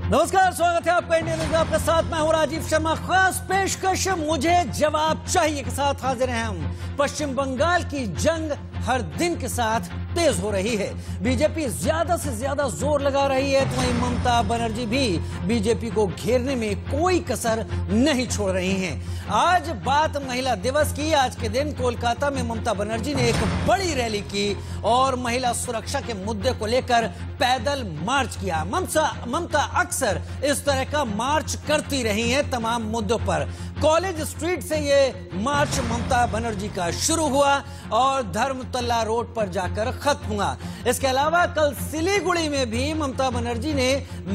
नमस्कार, स्वागत है आपका इंडियन न्यूज में। आपके साथ मैं हूं राजीव शर्मा। खास पेशकश मुझे जवाब चाहिए के साथ हाजिर हैं हम। पश्चिम बंगाल की जंग हर दिन के साथ तेज हो रही है। बीजेपी ज्यादा से ज्यादा जोर लगा रही है, तो वहीं ममता बनर्जी भी बीजेपी को घेरने में कोई कसर नहीं छोड़ रही हैं। आज बात महिला दिवस की। आज के दिन कोलकाता में ममता बनर्जी ने एक बड़ी रैली की और महिला सुरक्षा के मुद्दे को लेकर पैदल मार्च किया। ममता अक्सर इस तरह का मार्च करती रही हैं तमाम मुद्दों पर। कॉलेज स्ट्रीट से ये मार्च ममता बनर्जी का शुरू हुआ और धर्मतला रोड पर जाकर खत्म हुआ। इसके अलावा कल सिलीगुड़ी में भी ममता बनर्जी ने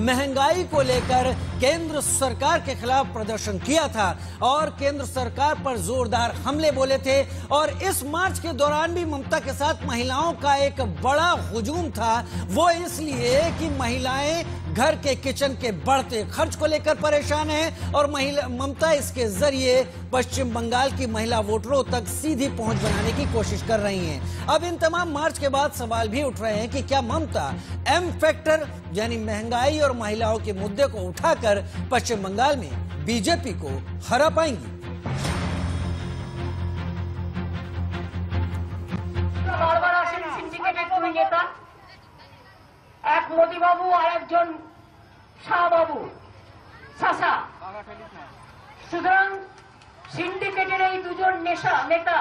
महंगाई को लेकर केंद्र सरकार के खिलाफ प्रदर्शन किया था और केंद्र सरकार पर जोरदार हमले बोले थे। और इस मार्च के दौरान भी ममता के साथ महिलाओं का एक बड़ा हुजूम था। वो इसलिए कि महिलाएं घर के किचन के बढ़ते खर्च को लेकर परेशान हैं और ममता इसके जरिए पश्चिम बंगाल की महिला वोटरों तक सीधी पहुंच बनाने की कोशिश कर रही हैं। अब इन तमाम मार्च के बाद सवाल भी उठ रहे हैं कि क्या ममता एम फैक्टर यानी महंगाई और महिलाओं के मुद्दे को उठाकर पश्चिम बंगाल में बीजेपी को हरा पाएंगी। এক মোদি বাবু আর একজন শাহ বাবু শাসা। সুতরাং সিন্ডিকেটের এই দুজন নেতা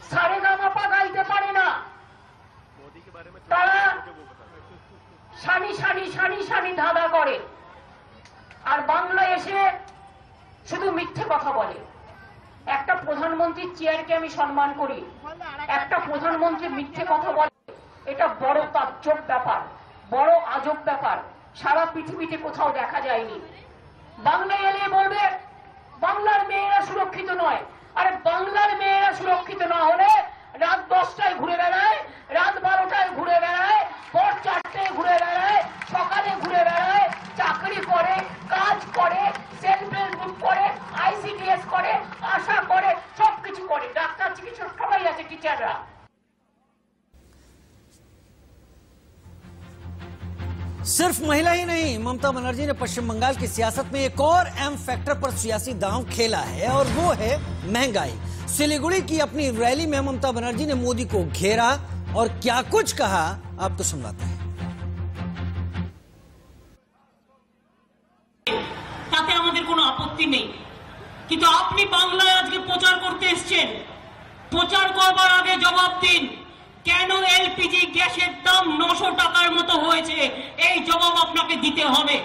সারেগামাপা গাইতে পারে না। তারা সানি সানি সানি সানি ধাঁধা করে আর বাংলায় এসে শুধু মিথ্যে কথা বলে। একটা প্রধানমন্ত্রীর চেয়ারকে আমি সম্মান করি, একটা প্রধানমন্ত্রী মিথ্যে কথা বলে এটা বড় তাজ্জব ব্যাপার, বড় আজব ব্যাপার। সারা পৃথিবীতে কোথাও দেখা যায়নি। বাংলায় এলে বলবে বাংলার মেয়েরা সুরক্ষিত নয়। আরে বাংলার মেয়েরা সুরক্ষিত না হলে রাত 10টায় ঘুরে বেড়ায়, রাত 12টায় ঘুরে বেড়ায়, ভোর 4টায় ঘুরে বেড়ায়, সকালে ঘুরে বেড়ায়, চাকরি করে, কাজ করে, সেলফ হেল্প গ্রুপ করে, আইসিডিএস করে, আশা করে, সবকিছু করে। ডাক্তার, চিকিৎসক সবাই আছে, টিচাররা। सिर्फ महिला ही नहीं, ममता बनर्जी ने पश्चिम बंगाल की सियासत में एक और एम फैक्टर पर सियासी दांव खेला है और वो है महंगाई। सिलीगुड़ी की अपनी रैली में ममता बनर्जी ने मोदी को घेरा और क्या कुछ कहा आपको सुनवाते हैं। তাতে আমাদের কোনো আপত্তি নেই, কিন্তু আপনি বাংলায় আজকে প্রচার করতে এসেছেন। প্রচার করবার আগে জবাব দিন, কেন এলপিজি গ্যাসের দাম 900 টাকার মতো হয়েছে? এই জবাব আপনাকে দিতে হবে।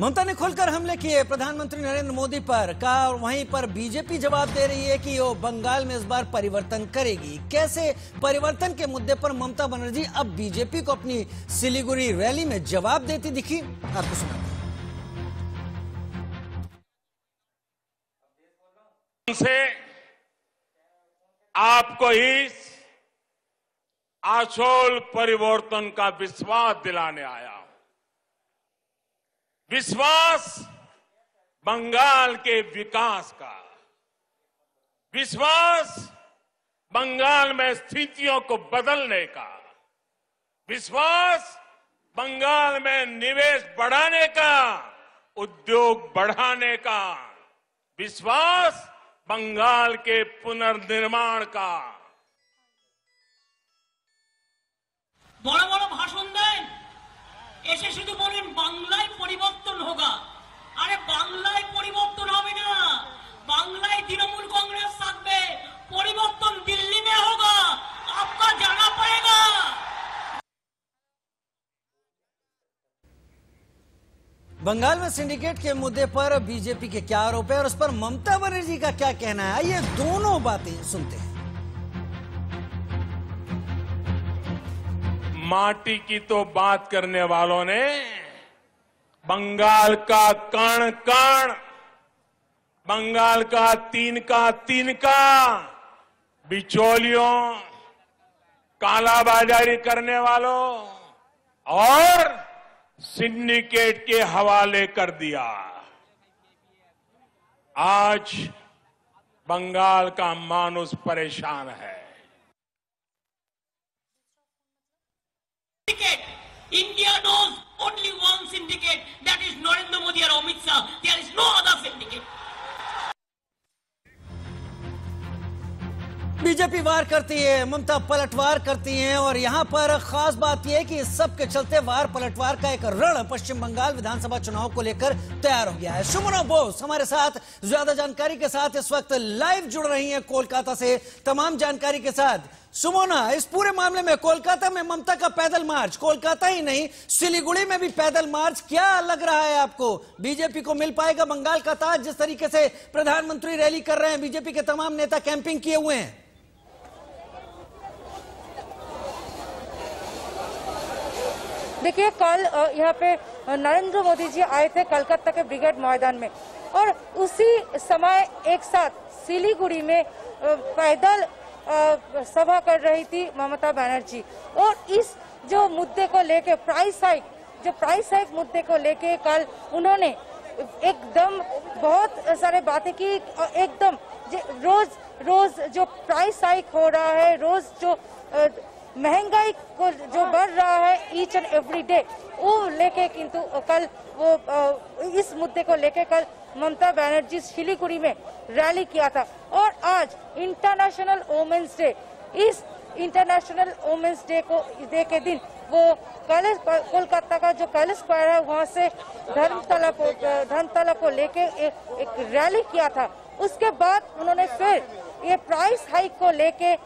ममता ने खुलकर हमले किए प्रधानमंत्री नरेंद्र मोदी पर। कहा वहीं पर बीजेपी जवाब दे रही है कि वो बंगाल में इस बार परिवर्तन करेगी। कैसे परिवर्तन के मुद्दे पर ममता बनर्जी अब बीजेपी को अपनी सिलीगुड़ी रैली में जवाब देती दिखी, आपको सुनाते हैं। आपको इस आशोल परिवर्तन का विश्वास दिलाने आया। विश्वास बंगाल के विकास का, विश्वास बंगाल में स्थितियों को बदलने का, विश्वास बंगाल में निवेश बढ़ाने का, उद्योग बढ़ाने का, विश्वास बंगाल के पुनर्निर्माण का। বড় বড় ভাষণ দেন, এসে শুধু বলেন বাংলায় পরিবর্তন হোগা। আরে বাংলায় পরিবর্তন হবে না, বাংলায় তৃণমূল कांग्रेस থাকবে। পরিবর্তন দিল্লি में होगा, आपका जाना पड़ेगा। बंगाल में सिंडिकेट के मुद्दे पर बीजेपी के क्या आरोप है और उस पर ममता बनर्जी का क्या कहना है, आइए दोनों बातें सुनते हैं। माटी की तो बात करने वालों ने बंगाल का कण कण, बंगाल का तिनका बिचौलियों, कालाबाजारी करने वालों और सिंडिकेट के हवाले कर दिया। आज बंगाल का मानुष परेशान है। India knows only one syndicate, that is Narendra Modi or Amit Shah. There is no other syndicate. BJP वार करती है, ममता पलटवार करती हैं और यहां पर खास बात यह है कि इस सब के चलते वार पलटवार का एक रण पश्चिम बंगाल विधानसभा चुनाव को लेकर तैयार हो गया है। सुमना बोस हमारे साथ ज्यादा जानकारी के साथ इस वक्त लाइव जुड़ रही हैं कोलकाता से तमाम जानकारी के साथ। सुमोना, इस पूरे मामले में कोलकाता में ममता का पैदल मार्च, कोलकाता ही नहीं सिलीगुड़ी में भी पैदल मार्च, क्या लग रहा है आपको? बीजेपी को मिल पाएगा बंगाल का ताज? जिस तरीके से प्रधानमंत्री रैली कर रहे हैं, बीजेपी के तमाम नेता कैंपिंग किए हुए हैं। देखिए, कल यहाँ पे नरेंद्र मोदी जी आए थे कलकत्ता के ब्रिगेड मैदान में और उसी समय एक साथ सिलीगुड़ी में पैदल सभा कर रही थी ममता बनर्जी। और इस जो मुद्दे को लेके प्राइस हाइक मुद्दे को लेके कल उन्होंने एकदम बहुत सारे बातें की। एकदम रोज जो प्राइस हाइक हो रहा है, रोज जो महंगाई को जो बढ़ रहा है ईच एंड एवरी डे, वो लेके किंतु कल वो इस मुद्दे को लेके कल ममता बनर्जी सिलीगुड़ी में रैली किया था। और आज इंटरनेशनल वुमेन्स डे, इस इंटरनेशनल वुमेन्स डे के दिन वो कोलकाता का जो कैलेस स्क्वायर है वहाँ से धर्मतला को लेके एक रैली किया था। उसके बाद उन्होंने फिर ये प्राइस हाइक को लेके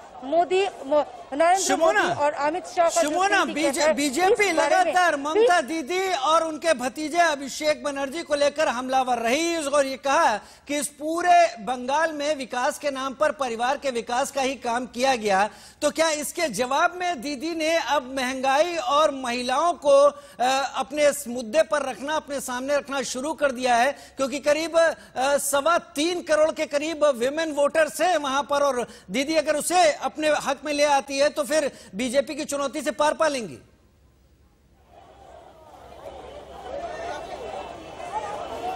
नरेंद्र मोदी और अमित शाह का बीजेपी लगातार ममता दीदी और उनके भतीजे अभिषेक बनर्जी को लेकर हमलावर रही और ये कहा कि इस पूरे बंगाल में विकास के नाम पर परिवार के विकास का ही काम किया गया। तो क्या इसके जवाब में दीदी ने अब महंगाई और महिलाओं को अपने मुद्दे पर रखना, अपने सामने रखना शुरू कर दिया है? क्योंकि करीब 3.25 करोड़ के करीब विमेन वोटर्स हैं वहां पर और दीदी अगर उसे अपने हक में ले आती है तो फिर बीजेपी की चुनौती से पार पा लेंगी।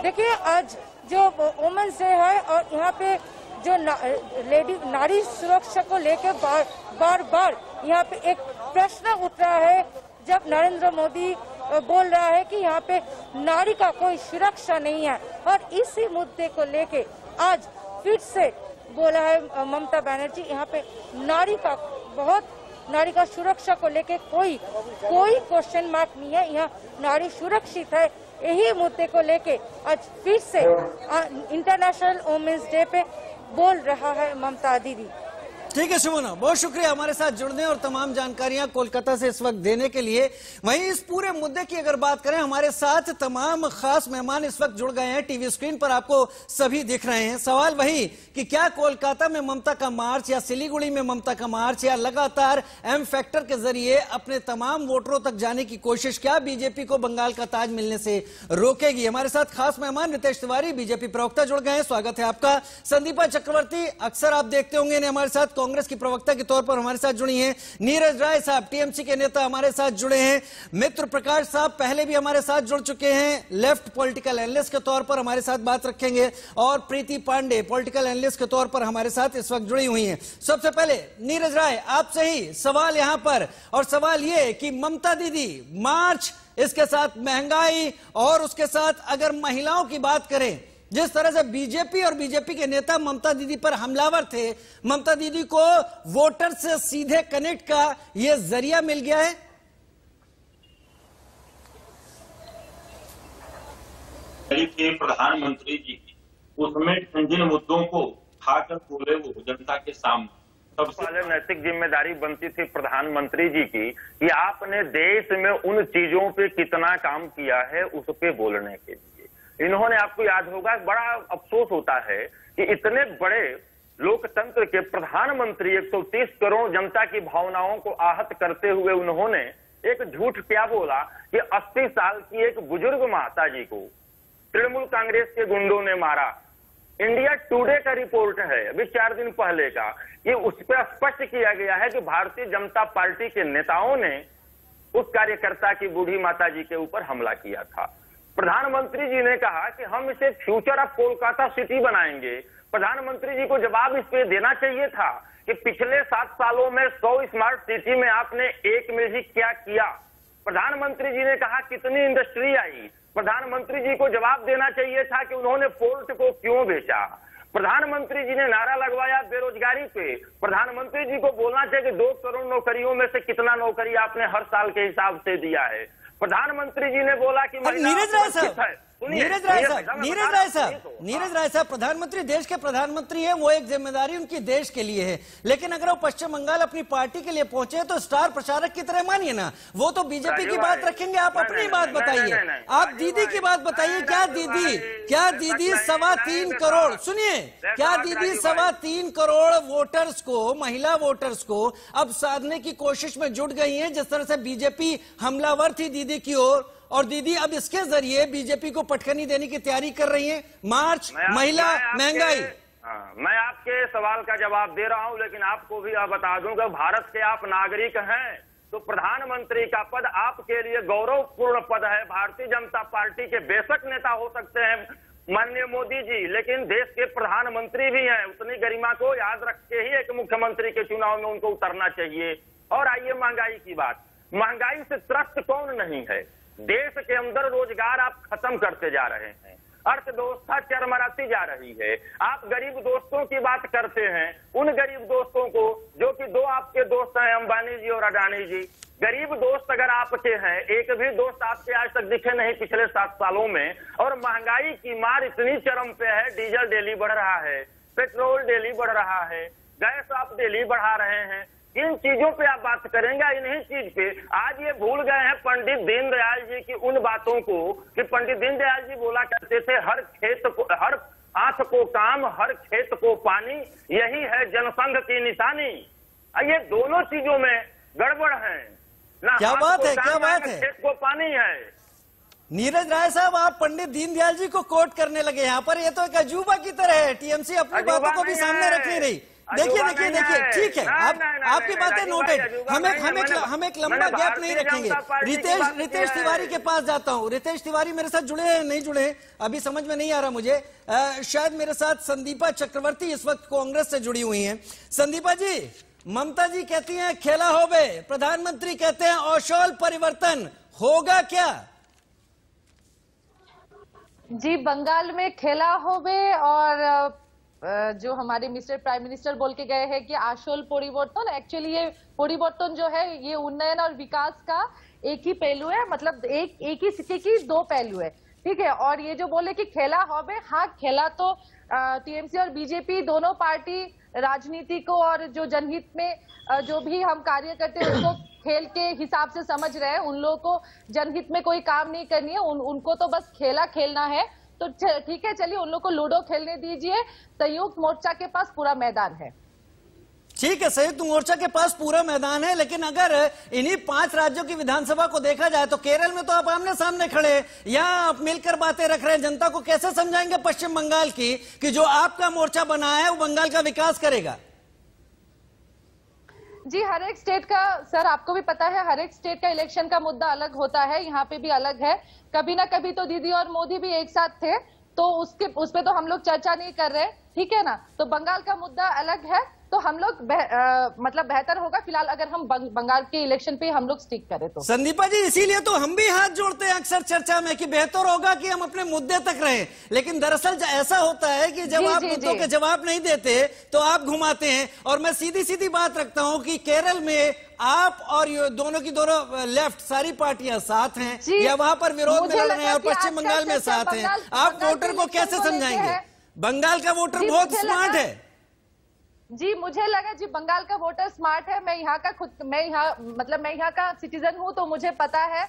देखिए, आज जो वुमेन्स डे है और यहाँ पे जो नारी सुरक्षा को लेकर बार बार यहाँ पे एक प्रश्न उठ रहा है जब नरेंद्र मोदी बोल रहा है कि यहाँ पे नारी का कोई सुरक्षा नहीं है। और इसी मुद्दे को लेके आज फिर से बोला है ममता बनर्जी, यहाँ पे नारी का सुरक्षा को लेके कोई क्वेश्चन मार्क नहीं है, यहाँ नारी सुरक्षित है। यही मुद्दे को लेके आज फिर से इंटरनेशनल वुमेन्स डे पे बोल रहा है ममता दीदी। ठीक है सुमना, बहुत शुक्रिया हमारे साथ जुड़ने और तमाम जानकारियां कोलकाता से इस वक्त देने के लिए। वहीं इस पूरे मुद्दे की अगर बात करें, हमारे साथ तमाम खास मेहमान इस वक्त जुड़ गए हैं। टीवी स्क्रीन पर आपको सभी दिख रहे हैं। सवाल वही कि क्या कोलकाता में ममता का मार्च या सिलीगुड़ी में ममता का मार्च या लगातार एम फैक्टर के जरिए अपने तमाम वोटरों तक जाने की कोशिश क्या बीजेपी को बंगाल का ताज मिलने से रोकेगी? हमारे साथ खास मेहमान नितेश तिवारी बीजेपी प्रवक्ता जुड़ गए हैं, स्वागत है आपका। संदीपा चक्रवर्ती, अक्सर आप देखते होंगे इन्हें हमारे साथ, कांग्रेस की प्रवक्ता के तौर पर हमारे साथ जुड़ी हैं। नीरज राय साहब टीएमसी के नेता हमारे साथ जुड़े हैं। मित्र प्रकाश साहब पहले भी हमारे साथ जुड़ चुके हैं, लेफ्ट पॉलिटिकल एनालिस्ट के तौर पर हमारे साथ बात रखेंगे। और प्रीति पांडे पॉलिटिकल एनालिस्ट के तौर पर हमारे साथ इस वक्त जुड़ी हुई हैं। सबसे पहले नीरज राय आपसे ही सवाल यहां पर, और सवाल यह कि ममता दीदी मार्च, इसके साथ महंगाई और उसके साथ अगर महिलाओं की बात करें, जिस तरह से बीजेपी और बीजेपी के नेता ममता दीदी पर हमलावर थे, ममता दीदी को वोटर से सीधे कनेक्ट का यह जरिया मिल गया है। के प्रधानमंत्री जी उसमें जिन मुद्दों को उठाकर बोले वो जनता के सामने सबसे पहले नैतिक जिम्मेदारी बनती थी प्रधानमंत्री जी की कि आपने देश में उन चीजों पे कितना काम किया है उस पे बोलने के लिए। इन्होंने, आपको याद होगा, बड़ा अफसोस होता है कि इतने बड़े लोकतंत्र के प्रधानमंत्री 130 करोड़ जनता की भावनाओं को आहत करते हुए उन्होंने एक झूठ क्या बोला कि 80 साल की एक बुजुर्ग माता जी को तृणमूल कांग्रेस के गुंडों ने मारा। इंडिया टुडे का रिपोर्ट है अभी 4 दिन पहले का, ये उस पर स्पष्ट किया गया है कि भारतीय जनता पार्टी के नेताओं ने उस कार्यकर्ता की बूढ़ी माता जी के ऊपर हमला किया था। प्रधानमंत्री जी ने कहा कि हम इसे फ्यूचर ऑफ कोलकाता सिटी बनाएंगे। प्रधानमंत्री जी को जवाब इस पे देना चाहिए था कि पिछले 7 सालों में 100 स्मार्ट सिटी में आपने एक में भी क्या किया। प्रधानमंत्री जी ने कहा कितनी इंडस्ट्री आई, प्रधानमंत्री जी को जवाब देना चाहिए था कि उन्होंने पोर्ट को क्यों बेचा। प्रधानमंत्री जी ने नारा लगवाया बेरोजगारी पे, प्रधानमंत्री जी को बोलना चाहिए कि 2 करोड़ नौकरियों में से कितना नौकरी आपने हर साल के हिसाब से दिया है। प्रधानमंत्री जी ने बोला कि नीरज राय साहब प्रधानमंत्री, देश के प्रधानमंत्री हैं, वो एक जिम्मेदारी उनकी देश के लिए है, लेकिन अगर वो पश्चिम बंगाल अपनी पार्टी के लिए पहुंचे तो स्टार प्रचारक की तरह मानिए ना, वो तो बीजेपी की बात रखेंगे, आप अपनी बात बताइए, आप दीदी की बात बताइए। क्या दीदी 3.25 करोड़, सुनिए, क्या दीदी 3.25 करोड़ वोटर्स को, महिला वोटर्स को अब साधने की कोशिश में जुट गई है, जिस तरह से बीजेपी हमलावर थी दीदी की ओर, और दीदी अब इसके जरिए बीजेपी को पटखनी देने की तैयारी कर रही है। मार्च, महिला, महंगाई। मैं आपके सवाल का जवाब दे रहा हूं, लेकिन आपको भी बता दूं कि भारत के आप नागरिक हैं तो प्रधानमंत्री का पद आपके लिए गौरवपूर्ण पद है। भारतीय जनता पार्टी के बेशक नेता हो सकते हैं माननीय मोदी जी, लेकिन देश के प्रधानमंत्री भी हैं, उतनी गरिमा को याद रख के ही एक मुख्यमंत्री के चुनाव में उनको उतरना चाहिए। और आइए महंगाई की बात, महंगाई से त्रस्त कौन नहीं है। देश के अंदर रोजगार आप खत्म करते जा रहे हैं, अर्थव्यवस्था चरमराती जा रही है। आप गरीब दोस्तों की बात करते हैं, उन गरीब दोस्तों को जो कि 2 आपके दोस्त हैं, अंबानी जी और अडानी जी। गरीब दोस्त अगर आपके हैं, एक भी दोस्त आपके आज तक दिखे नहीं पिछले 7 सालों में। और महंगाई की मार इतनी चरम पे है, डीजल डेली बढ़ रहा है, पेट्रोल डेली बढ़ रहा है, गैस आप डेली बढ़ा रहे हैं। इन चीजों पे आप बात करेंगे, इन्हीं चीज पे आज ये भूल गए हैं पंडित दीनदयाल जी की उन बातों को कि पंडित दीनदयाल जी बोला करते थे, हर खेत को, हर आंख को काम, हर खेत को पानी, यही है जनसंघ की निशानी। ये दोनों चीजों में गड़बड़ है ना। क्या बात है, खेत को पानी है। नीरज राय साहब, आप पंडित दीनदयाल जी को कोट करने लगे यहाँ पर, ये तो एक अजूबा की तरह है। टीएमसी अपनी बातों को भी सामने रख नहीं रही। देखिए, ठीक है, आपकी बातें नोटेड। हम एक लंबा गैप नहीं रखेंगे। रितेश तिवारी के पास जाता हूँ। रितेश तिवारी मेरे साथ जुड़े हैं, नहीं जुड़े, अभी समझ में नहीं आ रहा मुझे। शायद मेरे साथ संदीपा चक्रवर्ती इस वक्त कांग्रेस से जुड़ी हुई हैं। संदीपा जी, ममता जी कहती हैं खेला होबे, प्रधानमंत्री कहते हैं औशोल परिवर्तन, होगा क्या? जी, बंगाल में खेला होबे और जो हमारे मिस्टर प्राइम मिनिस्टर बोल के गए हैं कि आशोल परिवर्तन, एक्चुअली ये परिवर्तन जो है ये उन्नयन और विकास का एक ही पहलू है, मतलब एक ही सिक्के की 2 पहलू है, ठीक है। और ये जो बोले कि खेला होबे, हाँ खेला तो टीएमसी और बीजेपी दोनों पार्टी राजनीति को और जो जनहित में जो भी हम कार्य करते हैं उसको खेल के हिसाब से समझ रहे हैं। उन लोगों को जनहित में कोई काम नहीं करनी है, उनको तो बस खेलना है। तो ठीक है, चलिए उन लोग को लूडो खेलने दीजिए, संयुक्त मोर्चा के पास पूरा मैदान है। ठीक है, संयुक्त मोर्चा के पास पूरा मैदान है, लेकिन अगर इन्हीं 5 राज्यों की विधानसभा को देखा जाए तो केरल में तो आप आमने सामने खड़े, यहाँ आप मिलकर बातें रख रहे हैं। जनता को कैसे समझाएंगे पश्चिम बंगाल की कि जो आपका मोर्चा बना है वो बंगाल का विकास करेगा? जी, हर एक स्टेट का, सर आपको भी पता है, हर एक स्टेट का इलेक्शन का मुद्दा अलग होता है, यहाँ पे भी अलग है। कभी ना कभी तो दीदी और मोदी भी एक साथ थे, तो उस पे तो हम लोग चर्चा नहीं कर रहे, ठीक है ना। तो बंगाल का मुद्दा अलग है, तो हम लोग मतलब बेहतर होगा फिलहाल अगर हम बंगाल के इलेक्शन पे हम लोग स्टिक करें तो। संदीपा जी, इसीलिए तो हम भी हाथ जोड़ते हैं अक्सर चर्चा में कि बेहतर होगा कि हम अपने मुद्दे तक रहें, लेकिन दरअसल ऐसा होता है कि जब आप मुद्दों के जवाब नहीं देते तो आप घुमाते हैं। और मैं सीधी बात रखता हूं कि केरल में आप और ये दोनों की दोनों लेफ्ट सारी पार्टियां साथ हैं, या वहां पर विरोध में लड़ रहे हैं, और पश्चिम बंगाल में साथ हैं। आप वोटर को कैसे समझाएंगे? बंगाल का वोटर बहुत स्मार्ट है। जी, मुझे लगा जी बंगाल का वोटर स्मार्ट है। मैं यहाँ का सिटीजन हूँ, तो मुझे पता है।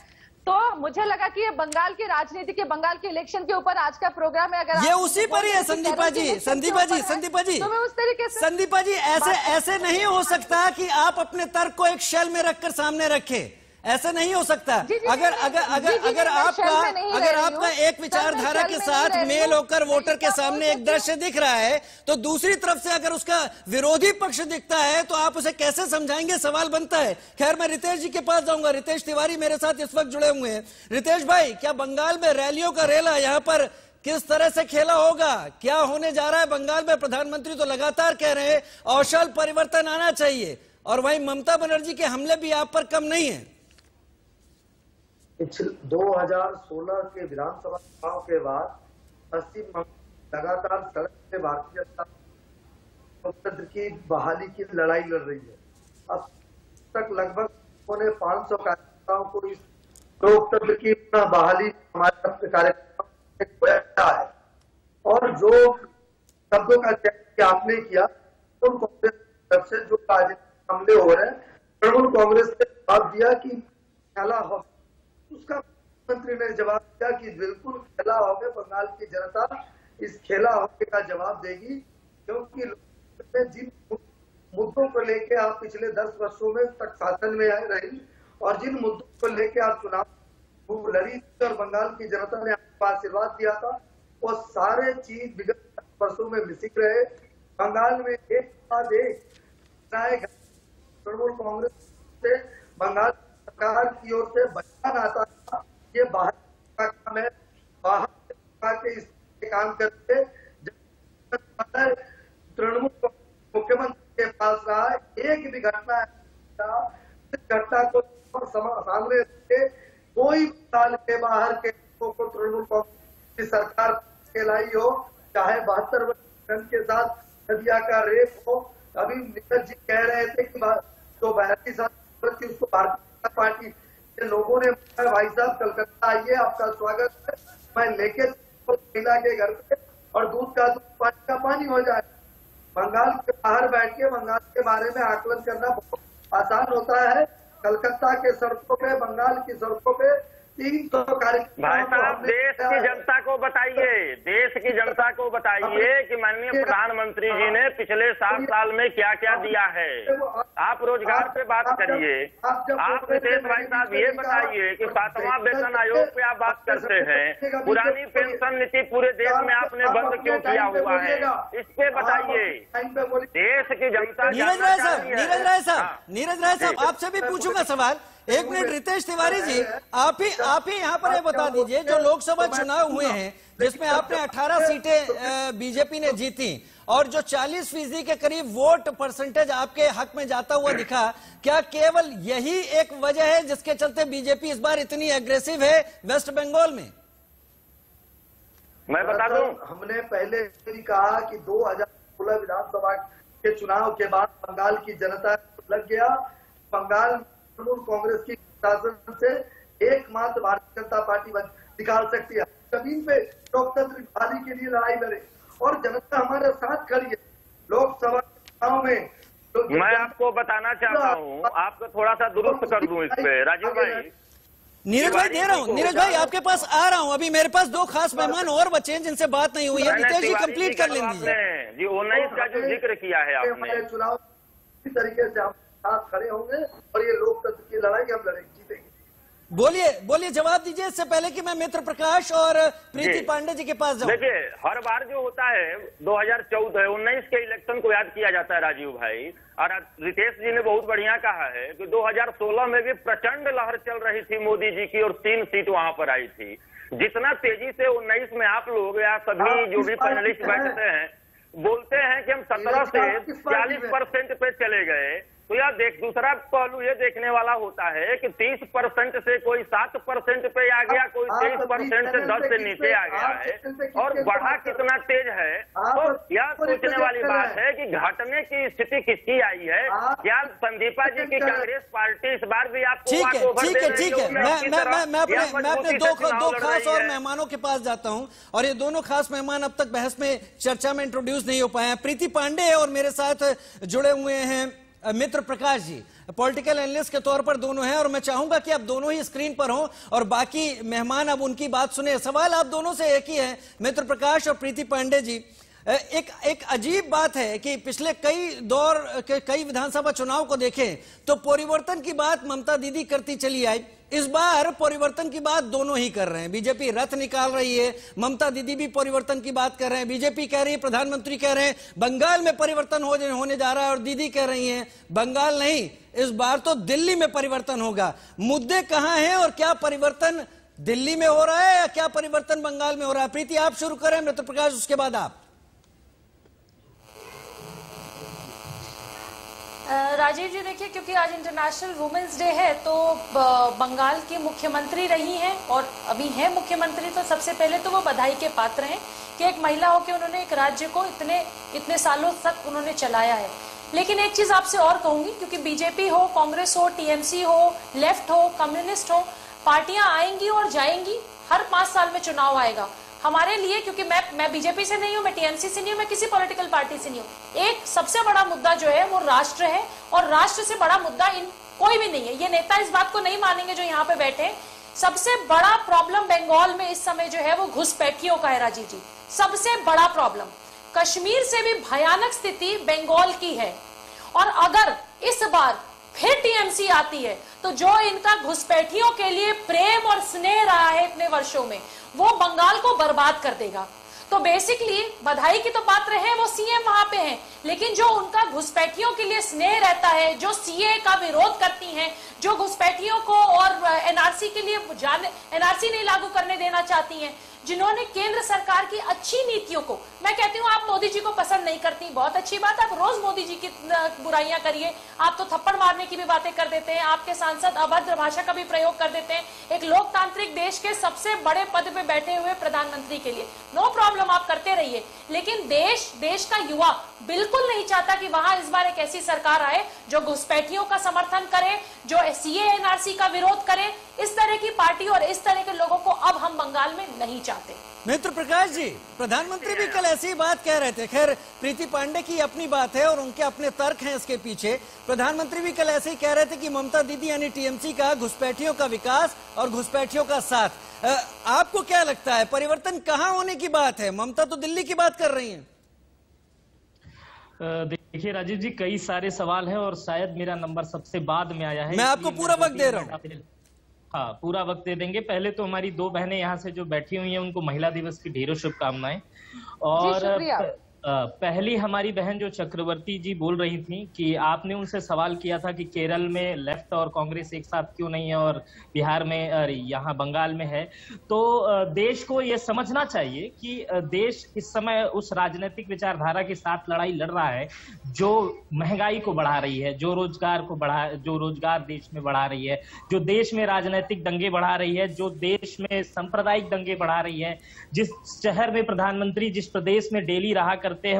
तो मुझे लगा कि ये बंगाल की राजनीति के, बंगाल के इलेक्शन के ऊपर आज का प्रोग्राम है। अगर ये उसी पर ही है संदीपा जी तो मैं उस तरीके से, संदीपा जी, ऐसे नहीं हो सकता कि आप अपने तर्क को एक शेल में रखकर सामने रखें। ऐसा नहीं हो सकता। अगर आपका एक विचारधारा के साथ मेल होकर वोटर के सामने एक दृश्य दिख रहा है, तो दूसरी तरफ से अगर उसका विरोधी पक्ष दिखता है तो आप उसे कैसे समझाएंगे? सवाल बनता है। खैर, मैं रितेश जी के पास जाऊंगा। रितेश तिवारी मेरे साथ इस वक्त जुड़े हुए हैं। रितेश भाई, क्या बंगाल में रैलियों का रेला यहाँ पर किस तरह से खेला होगा? क्या होने जा रहा है बंगाल में? प्रधानमंत्री तो लगातार कह रहे हैं औशल परिवर्तन आना चाहिए, और वहीं ममता बनर्जी के हमले भी आप पर कम नहीं है। 2016 के विधानसभा चुनाव के बाद पश्चिम बंगाल लगातार सड़क पे भारतीय जनता लोकतंत्र की बहाली की लड़ाई लड़ रही है। अब तक लगभग 500 कार्यकर्ताओं को इस लोकतंत्र की बहाली हमारे कार्यकर्ताओं ने खोया है। और जो शब्दों का चयन आपने किया उन कांग्रेस की तरफ से जो राजनीतिक हमले हो रहे हैं, तृणमूल कांग्रेस ने जवाब दिया कि खेला हो। उसका मुख्यमंत्री ने जवाब दिया कि बिल्कुल खेला होगा, बंगाल की जनता इस खेला होने का जवाब देगी, क्योंकि जिन मुद्दों को लेकर आप पिछले 10 वर्षों में तक शासन में आए रही और जिन मुद्दों को लेकर आप चुनाव लड़ी थी और बंगाल की जनता ने आपको आशीर्वाद दिया था, वो सारे चीज विगत 10 वर्षों में मिसिक रहे। बंगाल में एक बाद एक तृणमूल कांग्रेस से बंगाल सरकार की ओर से बयान आता था, ये बाहर का काम है, बाहर के इस काम करते। तृणमूल मुख्यमंत्री के पास रहा, एक भी घटना इस घटना को सामने रखे कोई साल के बाहर के लोगों को तृणमूल कांग्रेस की सरकार के लाई हो, चाहे 72 वर्ष के साथ नदिया का रेप हो। अभी नीरज जी कह रहे थे कि तो 42 साल की उसको भारतीय जनता पार्टी के लोगों ने, भाई साहब कलकत्ता आइए, आपका स्वागत है, मैं लेके महिला के घर पे और दूध का दूध पानी का पानी हो जाए। बंगाल के बाहर बैठ के बंगाल के बारे में आकलन करना बहुत आसान होता है। कलकत्ता के सड़कों पे, बंगाल की सड़कों पे 300 कार्यक्रम। भाई साहब, देश की जनता को बताइए, देश की जनता को बताइए कि माननीय प्रधानमंत्री जी ने पिछले 7 साल में क्या क्या दिया है। आप रोजगार पे बात करिए। आप नीतीश भाई साहब ये बताइए कि 7वां वेतन आयोग पे आप बात करते हैं, पुरानी पेंशन नीति पूरे देश में आपने बंद क्यों किया हुआ है, इस पे बताइए। देश की जनता। नीरज राय साहब आपसे भी पूछूंगा सवाल। एक मिनट रितेश तिवारी जी, आप ही यहाँ पर ये बता दीजिए, जो लोकसभा चुनाव हुए हैं जिसमें आपने 18 सीटें बीजेपी ने जीती और जो 40% के करीब वोट परसेंटेज आपके हक में जाता हुआ दिखा, क्या केवल यही एक वजह है जिसके चलते बीजेपी इस बार इतनी एग्रेसिव है वेस्ट बंगाल में? मैं बता दूं, हमने पहले भी कहा कि 2016 विधानसभा के चुनाव के बाद बंगाल की जनता लग गया। बंगाल तृणमूल कांग्रेस की शासन से एकमात्र भारतीय जनता पार्टी निकाल सकती है। जमीन पे लोकतंत्र की बहाली के लिए लड़ाई लड़े और जनता हमारे साथ खड़ी है। लोकसभा चुनाव में मैं आपको बताना चाहता हूँ, आपको थोड़ा सा दुरुस्त कर दूं इस पे। राजीव भाई, नीरज भाई दे रहा हूँ, नीरज भाई आपके पास आ रहा हूँ। अभी मेरे पास 2 खास मेहमान और बचे हैं जिनसे बात नहीं हुई है। नीतीश जी कंप्लीट कर लीजिए जी। 19 का जो जिक्र किया है आपने, चुनाव इसी तरीके से हम साथ खड़े होंगे और ये लोकतंत्र की लड़ाई हम लड़ेंगे, जीतेंगे। बोलिए जवाब दीजिए, इससे पहले कि मैं मित्र प्रकाश और प्रीति पांडे जी के पास जाऊं। देखिए, हर बार जो होता है 2014-19 के इलेक्शन को याद किया जाता है राजीव भाई, और रितेश जी ने बहुत बढ़िया कहा है कि 2016 में भी प्रचंड लहर चल रही थी मोदी जी की और 3 सीट वहां पर आई थी। जितना तेजी से 19 में आप लोग या सभी जो भी पैनलिस्ट बैठते हैं बोलते हैं कि हम 17 से 40% पे चले गए, तो यार दूसरा पहलू ये देखने वाला होता है कि 30% से कोई 7% पे आ गया, कोई 23% से 10 से नीचे आ गया है, और बढ़ा कितना तेज है। तो यह सोचने वाली बात है कि घटने की स्थिति किसकी आई है। क्या संदीपा जी की कांग्रेस पार्टी इस बार भी आपको ठीक है मैं अपने दो खास और मेहमानों के पास जाता हूं, और ये दोनों खास मेहमान अब तक बहस में, चर्चा में इंट्रोड्यूस नहीं हो पाए हैं। प्रीति पांडे और मेरे साथ जुड़े हुए हैं मित्र प्रकाश जी, पॉलिटिकल एनालिस्ट के तौर पर दोनों हैं, और मैं चाहूंगा कि आप दोनों ही स्क्रीन पर हों और बाकी मेहमान अब उनकी बात सुने। सवाल आप दोनों से एक ही है, मित्र प्रकाश और प्रीति पांडे जी। एक अजीब बात है कि पिछले कई विधानसभा चुनाव को देखें तो परिवर्तन की बात ममता दीदी करती चली आई। इस बार परिवर्तन की बात दोनों ही कर रहे हैं। बीजेपी रथ निकाल रही है, ममता दीदी भी परिवर्तन की बात कर रहे हैं। बीजेपी कह रही है, प्रधानमंत्री कह रहे हैं बंगाल में परिवर्तन होने जा रहा है, और दीदी कह रही हैं बंगाल नहीं, इस बार तो दिल्ली में परिवर्तन होगा। मुद्दे कहां हैं और क्या परिवर्तन दिल्ली में हो रहा है या क्या परिवर्तन बंगाल में हो रहा है? प्रीति आप शुरू करें, मित्र प्रकाश उसके बाद आप। राजीव जी देखिए, क्योंकि आज इंटरनेशनल वुमेन्स डे है तो बंगाल की मुख्यमंत्री रही हैं और अभी हैं मुख्यमंत्री, तो सबसे पहले तो वो बधाई के पात्र हैं कि एक महिला होकर उन्होंने एक राज्य को इतने सालों तक उन्होंने चलाया है। लेकिन एक चीज आपसे और कहूंगी, क्योंकि बीजेपी हो, कांग्रेस हो, टीएमसी हो, लेफ्ट हो, कम्युनिस्ट हो, पार्टियां आएंगी और जाएंगी, हर 5 साल में चुनाव आएगा। हमारे लिए, क्योंकि मैं बीजेपी से नहीं हूं, मैं टीएमसी से नहीं हूं, मैं किसी पॉलिटिकल पार्टी से नहीं हूं, एक सबसे बड़ा मुद्दा जो है वो राष्ट्र है, और राष्ट्र से बड़ा मुद्दा कोई भी नहीं है। ये नेता इस बात को नहीं मानेंगे जो यहाँ पे बैठे हैं। सबसे बड़ा प्रॉब्लम बंगाल में इस समय जो है वो घुसपैठियों का है राजीव जी, सबसे बड़ा प्रॉब्लम। कश्मीर से भी भयानक स्थिति बंगाल की है, और अगर इस बार फिर टीएमसी आती है तो जो इनका घुसपैठियों के लिए प्रेम और स्नेह रहा है इतने वर्षों में, वो बंगाल को बर्बाद कर देगा। तो बेसिकली बधाई की तो पात्र है, वो सीएम वहां पे हैं, लेकिन जो उनका घुसपैठियों के लिए स्नेह रहता है, जो सीए का विरोध करती हैं, जो घुसपैठियों को और एनआरसी के लिए एनआरसी नहीं लागू करने देना चाहती हैं, जिन्होंने केंद्र सरकार की अच्छी नीतियों को, मैं कहती हूँ आप मोदी जी को पसंद नहीं करती, बहुत अच्छी बात, आप रोज मोदी जी की बुराइयां करिए, आप तो थप्पड़ मारने की भी बातें कर देते हैं, आपके सांसद अभद्र भाषा का भी प्रयोग कर देते हैं एक लोकतांत्रिक देश के सबसे बड़े पद पे बैठे हुए प्रधानमंत्री के लिए। नो प्रॉब्लम, आप करते रहिए, लेकिन देश का युवा बिल्कुल नहीं चाहता कि वहां इस बार एक ऐसी सरकार आए जो घुसपैठियों का समर्थन करे, जो सीए एनआरसी का विरोध करे। इस तरह की पार्टी और इस तरह के लोगों को अब हम बंगाल में नहीं चाहते। मित्र प्रकाश जी, प्रधानमंत्री भी कल ऐसी बात कह रहे थे। खैर, प्रीति पांडे की अपनी बात है और उनके अपने तर्क हैं इसके पीछे। प्रधानमंत्री भी कल ऐसे ही कह रहे थे कि ममता दीदी यानी टीएमसी का घुसपैठियों का विकास और घुसपैठियों का साथ। आपको क्या लगता है, परिवर्तन कहाँ होने की बात है? ममता तो दिल्ली की बात कर रही हैं। देखिए राजीव जी, कई सारे सवाल हैं और शायद मेरा नंबर सबसे बाद में आया है। मैं आपको पूरा वक्त दे रहा हूँ। हाँ, पूरा वक्त दे देंगे। पहले तो हमारी 2 बहनें यहाँ से जो बैठी हुई हैं उनको महिला दिवस की ढेरों शुभकामनाएं। और पहली हमारी बहन जो चक्रवर्ती जी बोल रही थी कि आपने उनसे सवाल किया था कि केरल में लेफ्ट और कांग्रेस एक साथ क्यों नहीं है और बिहार में, यहाँ बंगाल में है। तो देश को ये समझना चाहिए कि देश इस समय उस राजनीतिक विचारधारा के साथ लड़ाई लड़ रहा है जो महंगाई को बढ़ा रही है, जो रोजगार देश में बढ़ा रही है, जो देश में राजनीतिक दंगे बढ़ा रही है, जो देश में सांप्रदायिक दंगे बढ़ा रही है। जिस शहर में प्रधानमंत्री जिस प्रदेश में डेली रहा करते हैं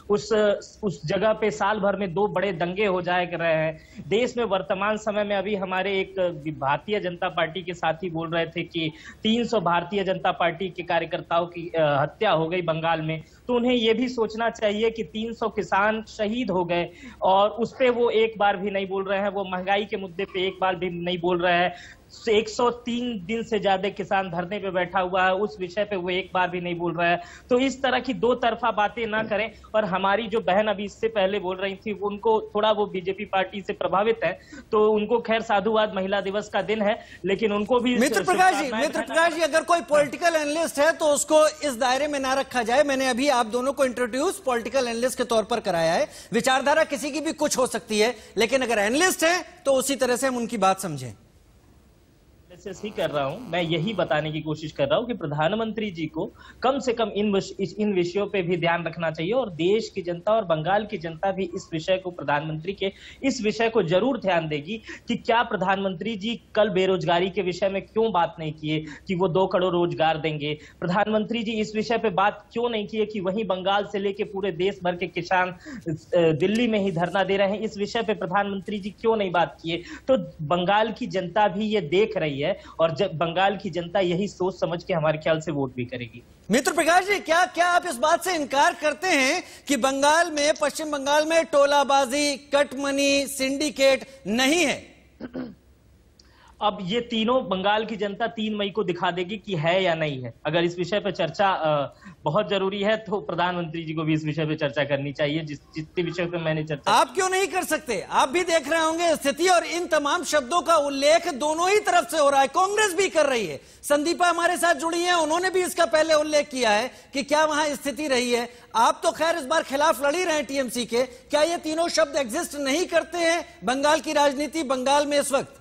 उस जगह पे साल भर में 2 बड़े दंगे हो जाए कर रहे हैं। देश में वर्तमान समय में अभी हमारे एक भारतीय जनता पार्टी के साथी बोल रहे थे कि 300 भारतीय जनता पार्टी के कार्यकर्ताओं की हत्या हो गई बंगाल में। तो उन्हें यह भी सोचना चाहिए कि 300 किसान शहीद हो गए और उस पे वो एक बार भी नहीं बोल रहे हैं। वो महंगाई के मुद्दे पे एक बार भी नहीं बोल रहे हैं। 103 दिन से ज्यादा किसान धरने पे बैठा हुआ है, उस विषय पे वो एक बार भी नहीं बोल रहा है। तो इस तरह की 2 तरफा बातें ना करें। और हमारी जो बहन अभी इससे पहले बोल रही थी, उनको थोड़ा वो बीजेपी पार्टी से प्रभावित है, तो उनको खैर साधुवाद, महिला दिवस का दिन है, लेकिन उनको भी मित्र प्रकाश जी, अगर कोई पॉलिटिकल एनालिस्ट है तो उसको इस दायरे में ना रखा जाए। मैंने अभी आप दोनों को इंट्रोड्यूस पॉलिटिकल एनालिस्ट के तौर पर कराया है। विचारधारा किसी की भी कुछ हो सकती है, लेकिन अगर एनालिस्ट है तो उसी तरह से हम उनकी बात समझें। ही कर रहा हूं, मैं यही बताने की कोशिश कर रहा हूं कि प्रधानमंत्री जी को कम से कम इन विषयों पे भी ध्यान रखना चाहिए और देश की जनता और बंगाल की जनता भी इस विषय को, प्रधानमंत्री के इस विषय को जरूर ध्यान देगी कि क्या प्रधानमंत्री जी कल बेरोजगारी के विषय में क्यों बात नहीं किए कि वो 2 करोड़ रोजगार देंगे। प्रधानमंत्री जी इस विषय पे बात क्यों नहीं किए कि वहीं बंगाल से लेके पूरे देश भर के किसान दिल्ली में ही धरना दे रहे हैं। इस विषय पे प्रधानमंत्री जी क्यों नहीं बात किए। तो बंगाल की जनता भी ये देख रही है और जब बंगाल की जनता यही सोच समझ के हमारे ख्याल से वोट भी करेगी। मित्र प्रकाश जी, क्या आप इस बात से इनकार करते हैं कि बंगाल में, पश्चिम बंगाल में टोलाबाजी, कटमनी, सिंडिकेट नहीं है? अब ये तीनों बंगाल की जनता 3 मई को दिखा देगी कि है या नहीं है। अगर इस विषय पर चर्चा बहुत जरूरी है तो प्रधानमंत्री जी को भी इस विषय पे चर्चा करनी चाहिए, जितने विषय पे मैंने चर्चा। आप क्यों नहीं कर सकते? आप भी देख रहे होंगे स्थिति, और इन तमाम शब्दों का उल्लेख दोनों ही तरफ से हो रहा है। कांग्रेस भी कर रही है, संदीपा हमारे साथ जुड़ी है, उन्होंने भी इसका पहले उल्लेख किया है कि क्या वहां स्थिति रही है। आप तो खैर इस बार खिलाफ लड़ ही रहे हैं टीएमसी के। क्या ये तीनों शब्द एग्जिस्ट नहीं करते हैं बंगाल की राजनीति, बंगाल में इस वक्त?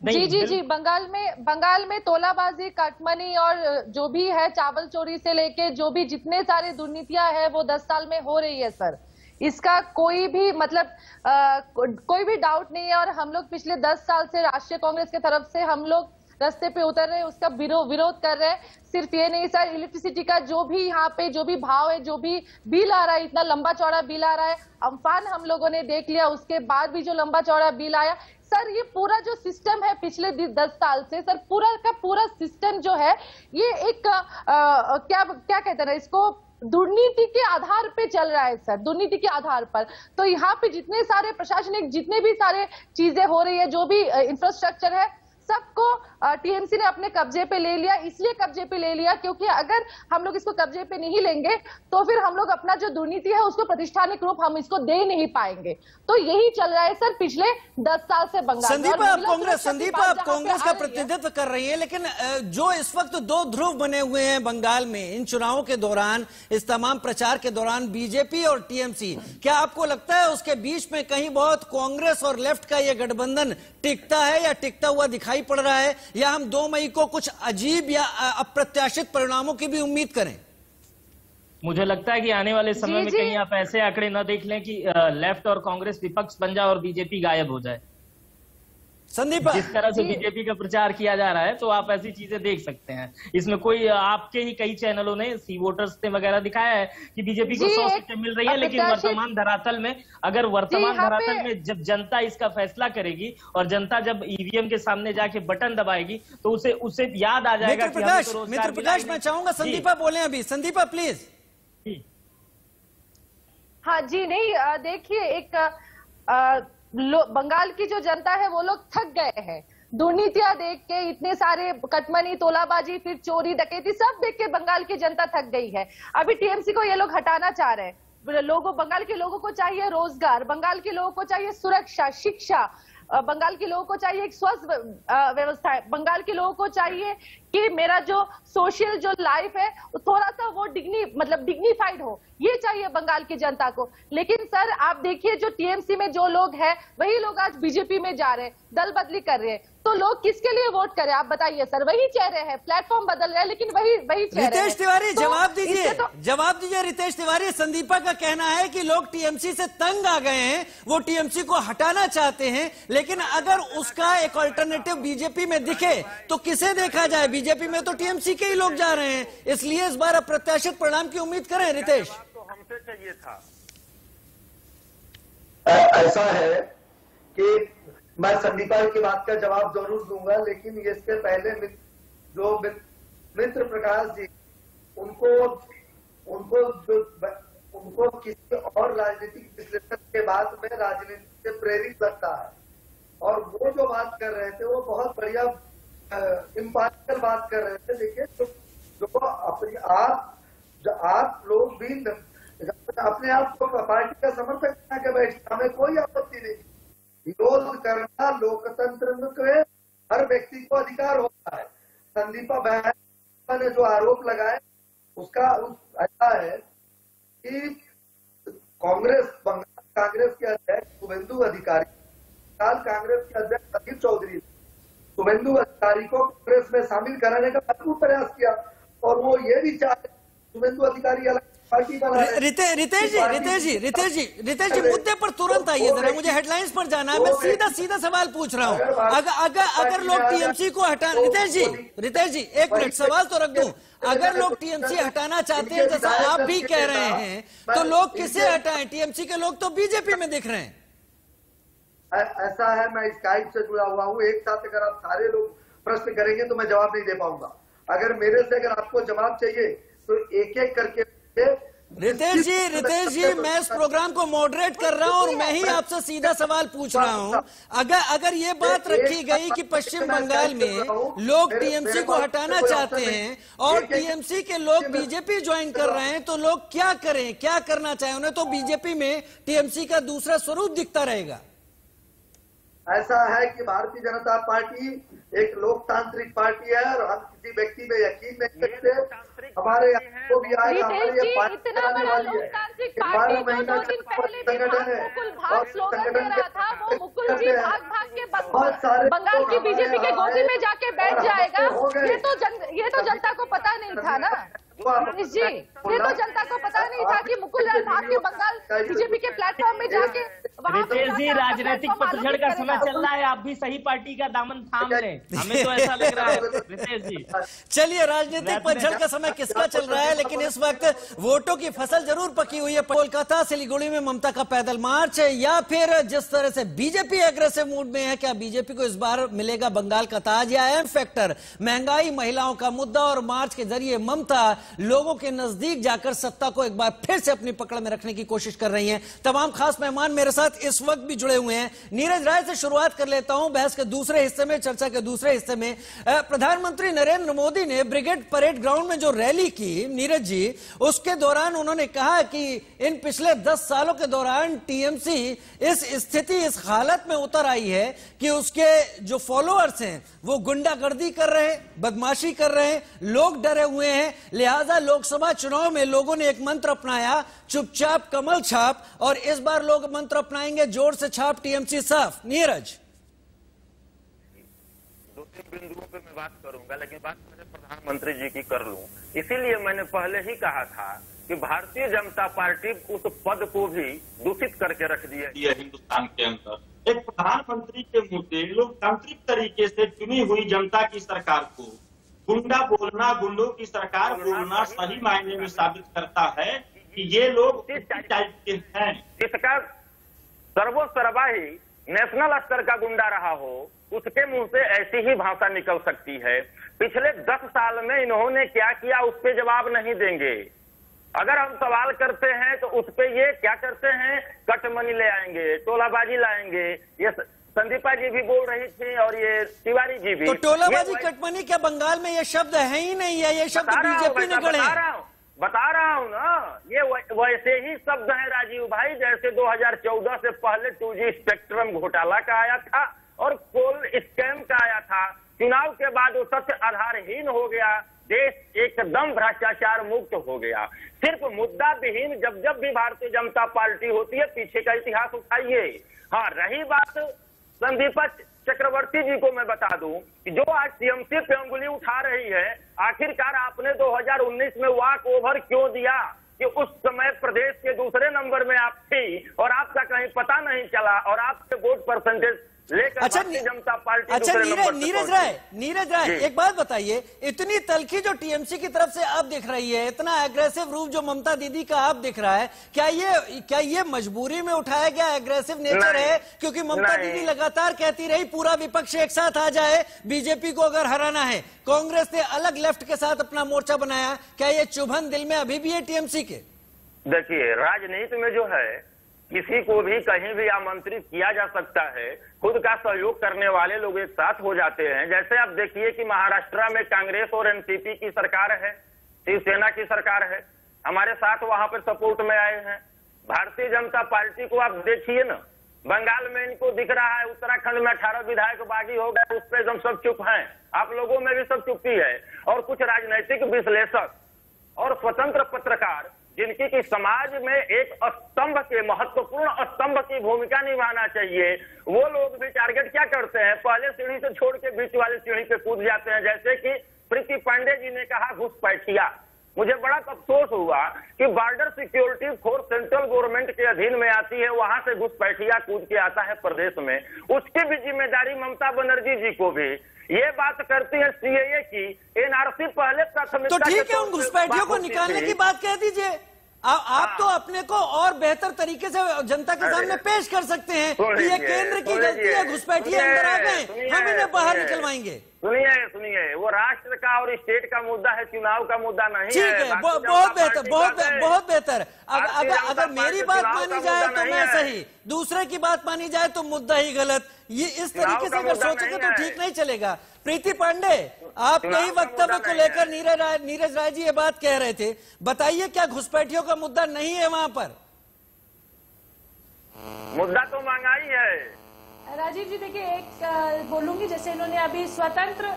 जी, बंगाल में तोलाबाजी, काटमनी और जो भी है, चावल चोरी से लेके जो भी जितने सारे दुर्नीतियां हैं वो 10 साल में हो रही है सर। इसका कोई भी मतलब कोई भी डाउट नहीं है। और हम लोग पिछले 10 साल से राष्ट्रीय कांग्रेस की तरफ से हम लोग रास्ते पे उतर रहे हैं, उसका विरोध कर रहे हैं। सिर्फ ये नहीं सर, इलेक्ट्रिसिटी का जो भी यहाँ पे जो भी भाव है, जो भी बिल आ रहा है, इतना लंबा चौड़ा बिल आ रहा है, अम्फान हम लोगों ने देख लिया, उसके बाद भी जो लंबा चौड़ा बिल आया सर, ये पूरा जो सिस्टम है पिछले 10 साल से सर, पूरा का पूरा सिस्टम जो है ये एक क्या कहते हैं ना, इसको दुर्नीति के आधार पे चल रहा है सर, दुर्नीति के आधार पर। तो यहाँ पे जितने सारे प्रशासनिक जितने भी सारे चीजें हो रही है, जो भी इंफ्रास्ट्रक्चर है, सबको टीएमसी ने अपने कब्जे पे ले लिया। इसलिए कब्जे पे ले लिया क्योंकि अगर हम लोग इसको कब्जे पे नहीं लेंगे तो फिर हम लोग अपना जो दुर्नीति है उसको प्रतिष्ठानिक रूप हम इसको दे नहीं पाएंगे। तो यही चल रहा है सर पिछले 10 साल से बंगाल। संदीप आप कांग्रेस का प्रतिनिधित्व कर रही है, लेकिन जो इस वक्त दो ध्रुव बने हुए हैं बंगाल में इन चुनावों के दौरान, इस तमाम प्रचार के दौरान, बीजेपी और टीएमसी, क्या आपको लगता है उसके बीच में कहीं बहुत कांग्रेस और लेफ्ट का यह गठबंधन टिकता है या टिकता हुआ दिखाई पड़ रहा है, या हम 2 मई को कुछ अजीब या अप्रत्याशित परिणामों की भी उम्मीद करें? मुझे लगता है कि आने वाले समय में कहीं आप ऐसे आंकड़े न देख लें कि लेफ्ट और कांग्रेस विपक्ष बन जाए और बीजेपी गायब हो जाए। संदीप, जिस तरह से बीजेपी का प्रचार किया जा रहा है तो आप ऐसी चीजें देख सकते हैं। इसमें कोई आपके ही कई चैनलों ने, सी वोटर्स ने वगैरह दिखाया है कि बीजेपी को 100 सीटें मिल रही है, लेकिन वर्तमान धरातल में, अगर वर्तमान धरातल में जब जनता इसका फैसला करेगी और जनता जब ईवीएम के सामने जाके बटन दबाएगी तो उसे याद आ जाएगा। मित्र प्रकाश, मैं चाहूंगा संदीपा बोले अभी। संदीपा प्लीज। हाँ जी, नहीं देखिए, एक बंगाल की जो जनता है वो लोग थक गए हैं दुर्नीतियां देख के, इतने सारे कटमनी, तोलाबाजी, फिर चोरी डकैती सब देख के बंगाल की जनता थक गई है। अभी टीएमसी को ये लोग हटाना चाह रहे हैं। बंगाल के लोगों को चाहिए रोजगार, बंगाल के लोगों को चाहिए सुरक्षा, शिक्षा, बंगाल के लोगों को चाहिए एक स्वस्थ व्यवस्था, बंगाल के लोगों को चाहिए कि मेरा जो सोशल जो लाइफ है थोड़ा सा वो डिग्निफाइड हो, ये चाहिए बंगाल की जनता को। लेकिन सर आप देखिए, जो टीएमसी में जो लोग हैं वही लोग आज बीजेपी में जा रहे हैं, दल बदली कर रहे हैं। तो लोग किसके लिए वोट करें आप बताइए सर? वही चेहरे हैं, प्लेटफॉर्म बदल रहे हैं लेकिन वही चेहरे। रितेश तिवारी जवाब दीजिए रितेश तिवारी। संदीपा का कहना है कि लोग टीएमसी से तंग आ गए हैं, वो टीएमसी को हटाना चाहते हैं, लेकिन अगर उसका एक अल्टरनेटिव बीजेपी में दिखे तो किसे देखा जाए? बीजेपी में तो टीएमसी के ही लोग जा रहे हैं, इसलिए इस बार अप्रत्याशित परिणाम की उम्मीद करें। रितेश, तो हमसे चाहिए था। ऐसा है कि मैं संदीपा की बात का जवाब जरूर दूंगा, लेकिन इससे पहले जो मित्र प्रकाश जी, उनको किसी और राजनीतिक विश्लेषण के बाद में राजनीति से प्रेरित लगता है, और वो जो बात कर रहे थे वो बहुत बढ़िया इम्पार्शियल बात कर रहे थे। देखिए, जो आप लोग भी अपने आप को पार्टी का समर्थक बना के बैठे, हमें कोई आपत्ति नहीं। विरोध करना लोकतंत्र में हर व्यक्ति को अधिकार होता है। संदीपा बहन ने जो आरोप लगाए उसका ऐसा है कि बंगाल कांग्रेस के अध्यक्ष शुभेंदु अधिकारी, कांग्रेस के अध्यक्ष अधीर चौधरी, शुभेंदु अधिकारी को कांग्रेस में शामिल कराने का भरपूर प्रयास किया, और वो ये भी चाहते शुभेंदु अधिकारी अलग पार्टी बना। रितेश जी मुद्दे पर तुरंत आइए जरा, मुझे हेडलाइंस पर जाना है। मैं सीधा सवाल पूछ रहा हूँ। अगर लोग टीएमसी को हटा, रितेश जी एक मिनट सवाल तो रख दूं। अगर लोग टीएमसी हटाना चाहते हैं जैसा आप भी कह रहे हैं, तो लोग किसे हटाएं? टीएमसी के लोग तो बीजेपी में दिख रहे हैं। ऐसा है, मैं स्काइप से जुड़ा हुआ हूँ। एक साथ अगर आप सारे लोग प्रश्न करेंगे तो मैं जवाब नहीं दे पाऊंगा। अगर मेरे से अगर आपको जवाब चाहिए तो एक एक करके। रितेश जी मैं इस प्रोग्राम को मॉडरेट कर रहा हूं और मैं ही आपसे सीधा सवाल पूछ रहा हूं। अगर ये बात रखी गई कि पश्चिम बंगाल में लोग टीएमसी को हटाना चाहते हैं और टीएमसी के लोग बीजेपी ज्वाइन कर रहे हैं, तो लोग क्या करें, क्या करना चाहें? उन्हें तो बीजेपी में टीएमसी का दूसरा स्वरूप दिखता रहेगा। ऐसा है कि भारतीय जनता पार्टी एक लोकतांत्रिक पार्टी है और हम किसी व्यक्ति में यकीन नहीं करते। हमारे यहाँ भी आएगा, हमारे यहाँ इतना बड़ा लोकतांत्रिक पार्टी जो 2 दिन पहले मुकुल भाग स्लोगन दे रहा था, वो मुकुल जी भाग के बंगाल की बीजेपी के गोदी में जाके बैठ जाएगा, ये तो जनता को पता नहीं था ना। मनीष जी, ये तो जनता को पता नहीं था कि मुकुल लाल भाग्य बंगाल बीजेपी के प्लेटफॉर्म में जाके रितेश जी, राजनीतिक पतझड़ का समय चल रहा है, आप भी सही पार्टी का दामन थाम लें, हमें तो ऐसा लग रहा है रितेश जी। चलिए, राजनीतिक पतझड़ का समय किसका चल रहा है, लेकिन इस वक्त वोटों की फसल जरूर पकी हुई है। कोलकाता सिलीगुड़ी में ममता का पैदल मार्च, या फिर जिस तरह से बीजेपी एग्रेसिव मूड में है, क्या बीजेपी को इस बार मिलेगा बंगाल का ताज या एम फैक्टर, महंगाई, महिलाओं का मुद्दा, और मार्च के जरिए ममता लोगों के नजदीक जाकर सत्ता को एक बार फिर से अपनी पकड़ में रखने की कोशिश कर रही हैं। तमाम खास मेहमान मेरे साथ इस वक्त भी जुड़े हुए हैं। नीरज राय से शुरुआत कर लेता हूं बहस के दूसरे हिस्से में, चर्चा के दूसरे हिस्से में। प्रधानमंत्री नरेंद्र मोदी ने ब्रिगेड परेड ग्राउंड में जो रैली की, नीरज जी, उसके दौरान उन्होंने कहा कि इन पिछले 10 सालों के दौरान टीएमसी इस स्थिति, इस हालत में उतर आई है कि उसके जो फॉलोअर्स हैं वो गुंडागर्दी कर रहे हैं, बदमाशी कर रहे हैं, लोग डरे हुए हैं। लिहाजा लोकसभा चुनाव में लोगों ने एक मंत्र अपनाया, चुपचाप कमल छाप, और इस बार लोग मंत्र अपनाएंगे जोर से छाप टीएमसी साफ। नीरज, 2-3 बिंदुओं पे मैं बात करूंगा, लेकिन बात मैंने प्रधानमंत्री जी की कर लूं। इसीलिए मैंने पहले ही कहा था कि भारतीय जनता पार्टी उस पद को भी दूषित करके रख दिया हिंदुस्तान के अंदर। एक प्रधानमंत्री के मुद्दे लोकतांत्रिक तरीके से चुनी हुई जनता की सरकार को गुंडा बोलना, गुंडों की सरकार बोलना सही मायने में साबित करता है कि ये लोग किस टाइप के हैं। जिसका सर्वोसर्वा ही नेशनल स्तर का गुंडा रहा हो, उसके मुंह से ऐसी ही भाषा निकल सकती है। पिछले 10 साल में इन्होंने क्या किया, उस पे जवाब नहीं देंगे। अगर हम सवाल करते हैं तो उस पे ये क्या करते हैं, कटमनी ले आएंगे, टोलाबाजी लाएंगे। ये संदीपा जी भी बोल रही थी और ये तिवारी जी भी। तो टोलाबाजी, कटमनी क्या बंगाल में ये शब्द है ही नहीं है, ये शब्द बीजेपी ने गढ़े हैं। बता रहा हूँ ना, ये वैसे ही शब्द है राजीव भाई, जैसे 2014 से पहले 2G स्पेक्ट्रम घोटाला का आया था और कोल स्कैम का आया था। चुनाव के बाद वो सत्य आधारहीन हो गया, देश एकदम भ्रष्टाचार मुक्त हो गया। सिर्फ मुद्दा विहीन जब जब भी भारतीय जनता पार्टी होती है, पीछे का इतिहास उठाइए। हाँ, रही बात संदीपा चक्रवर्ती जी को मैं बता दूं कि जो आज टीएमसी पे अंगुली उठा रही है, आखिरकार आपने 2019 में वॉक ओवर क्यों दिया कि उस समय प्रदेश के दूसरे नंबर में आप थी और आपका कहीं पता नहीं चला और आपके वोट परसेंटेज लेकर जनता पार्टी। अच्छा, नीरज राय, एक बात बताइए, इतनी तलखी जो टीएमसी की तरफ से अब दिख रही है, इतना एग्रेसिव रूप जो ममता दीदी का अब दिख रहा है, क्या ये मजबूरी में उठाया गया एग्रेसिव नेचर है? क्योंकि ममता दीदी लगातार कहती रही पूरा विपक्ष एक साथ आ जाए, बीजेपी को अगर हराना है। कांग्रेस ने अलग लेफ्ट के साथ अपना मोर्चा बनाया, क्या ये चुभन दिल में अभी भी है टीएमसी के? देखिए, राजनीति में जो है किसी को भी कहीं भी आमंत्रित किया जा सकता है, खुद का सहयोग करने वाले लोग एक साथ हो जाते हैं। जैसे आप देखिए कि महाराष्ट्र में कांग्रेस और एनसीपी की सरकार है, शिवसेना की सरकार है, हमारे साथ वहां पर सपोर्ट में आए हैं। भारतीय जनता पार्टी को आप देखिए ना, बंगाल में इनको दिख रहा है, उत्तराखंड में 18 विधायक बागी हो गए, उस पर एकदम सब चुप हैं। आप लोगों में भी सब चुप्पी है। और कुछ राजनीतिक विश्लेषक और स्वतंत्र पत्रकार जिनकी कि समाज में एक स्तंभ के, महत्वपूर्ण स्तंभ की भूमिका निभाना चाहिए, वो लोग भी टारगेट क्या करते हैं, पहले सीढ़ी से छोड़ के बीच वाली सीढ़ी पे कूद जाते हैं। जैसे कि प्रीति पांडे जी ने कहा घुसपैठिया। मुझे बड़ा अफसोस हुआ कि border security force central government के अधीन में आती है, वहां से घुसपैठिया कूद के आता है प्रदेश में। उसकी भी जिम्मेदारी ममता बनर्जी जी को भी। ये बात करती है सीएए की, एनआरसी पहले प्राथमिकता। तो ठीक है, उन घुसपैठियों को निकालने की बात कह दीजिए। आप तो अपने को और बेहतर तरीके से जनता के सामने पेश कर सकते हैं कि ये केंद्र की गलती है, घुसपैठिए अंदर आ गए, हम इन्हें बाहर निकलवाएंगे। सुनिए, वो राष्ट्र का और स्टेट का मुद्दा है, चुनाव का मुद्दा नहीं है। ठीक है, बहुत बेहतर, बहुत बेहतर। अगर मेरी बात मानी जाए तो मैं सही, दूसरे की बात मानी जाए तो मुद्दा ही गलत। ये इस तरीके से अगर सोचेंगे तो ठीक नहीं चलेगा। प्रीति पांडे, आप यही वक्तव्य को लेकर नीरज राय जी ये बात कह रहे थे, बताइए क्या घुसपैठियों का मुद्दा नहीं है वहां पर? मुद्दा तो महंगाई है राजीव जी। देखिए, एक बोलूंगी, जैसे इन्होंने अभी स्वतंत्र,